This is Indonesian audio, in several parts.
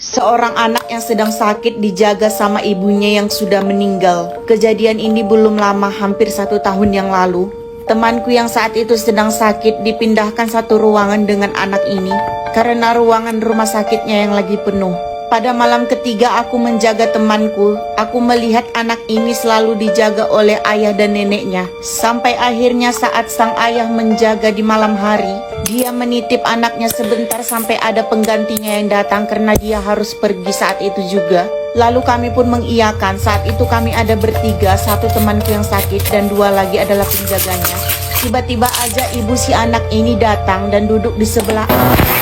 Seorang anak yang sedang sakit dijaga sama ibunya yang sudah meninggal. Kejadian ini belum lama, hampir 1 tahun yang lalu. Temanku yang saat itu sedang sakit dipindahkan satu ruangan dengan anak ini karena ruangan rumah sakitnya yang lagi penuh. Pada malam ketiga aku menjaga temanku, aku melihat anak ini selalu dijaga oleh ayah dan neneknya. Sampai akhirnya saat sang ayah menjaga di malam hari, dia menitip anaknya sebentar sampai ada penggantinya yang datang karena dia harus pergi saat itu juga. Lalu kami pun mengiyakan. Saat itu kami ada bertiga, satu temanku yang sakit dan 2 lagi adalah penjaganya. Tiba-tiba aja ibu si anak ini datang dan duduk di sebelah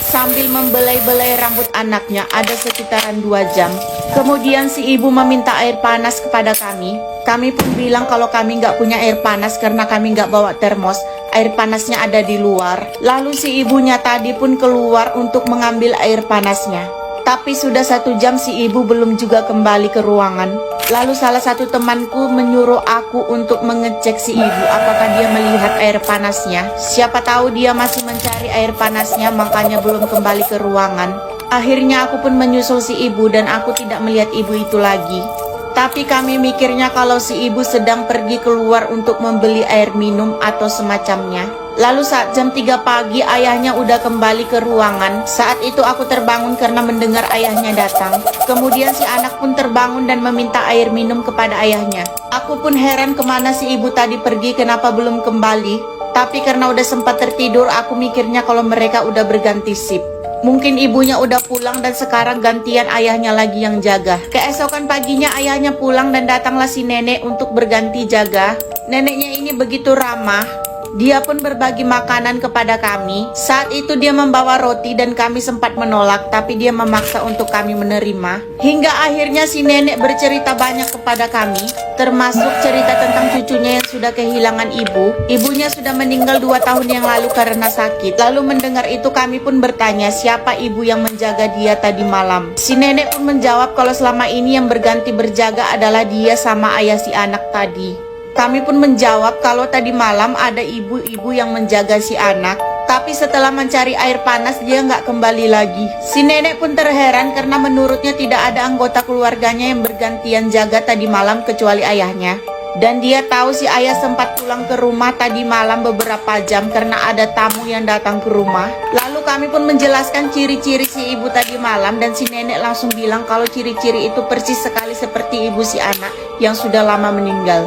sambil membelai-belai rambut anaknya. Ada sekitaran 2 jam. Kemudian si ibu meminta air panas kepada kami. Kami pun bilang kalau kami nggak punya air panas karena kami nggak bawa termos. Air panasnya ada di luar. Lalu si ibunya tadi pun keluar untuk mengambil air panasnya. Tapi sudah 1 jam si ibu belum juga kembali ke ruangan. Lalu salah satu temanku menyuruh aku untuk mengecek si ibu apakah dia melihat air panasnya. Siapa tahu dia masih mencari air panasnya, makanya belum kembali ke ruangan. Akhirnya aku pun menyusul si ibu dan aku tidak melihat ibu itu lagi. Tapi kami mikirnya kalau si ibu sedang pergi keluar untuk membeli air minum atau semacamnya. Lalu saat jam 3 pagi ayahnya udah kembali ke ruangan. Saat itu aku terbangun karena mendengar ayahnya datang. Kemudian si anak pun terbangun dan meminta air minum kepada ayahnya. Aku pun heran kemana si ibu tadi pergi, kenapa belum kembali. Tapi karena udah sempat tertidur, aku mikirnya kalau mereka udah berganti shift. Mungkin ibunya udah pulang dan sekarang gantian ayahnya lagi yang jaga. Keesokan paginya ayahnya pulang dan datanglah si nenek untuk berganti jaga. Neneknya ini begitu ramah. Dia pun berbagi makanan kepada kami. Saat itu dia membawa roti dan kami sempat menolak, tapi dia memaksa untuk kami menerima. Hingga akhirnya si nenek bercerita banyak kepada kami, termasuk cerita tentang cucunya yang sudah kehilangan ibu. Ibunya sudah meninggal 2 tahun yang lalu karena sakit. Lalu mendengar itu kami pun bertanya siapa ibu yang menjaga dia tadi malam. Si nenek pun menjawab kalau selama ini yang berganti berjaga adalah dia sama ayah si anak tadi. Kami pun menjawab kalau tadi malam ada ibu-ibu yang menjaga si anak, tapi setelah mencari air panas dia nggak kembali lagi. Si nenek pun terheran karena menurutnya tidak ada anggota keluarganya yang bergantian jaga tadi malam kecuali ayahnya. Dan dia tahu si ayah sempat pulang ke rumah tadi malam beberapa jam karena ada tamu yang datang ke rumah. Lalu kami pun menjelaskan ciri-ciri si ibu tadi malam dan si nenek langsung bilang kalau ciri-ciri itu persis sekali seperti ibu si anak yang sudah lama meninggal.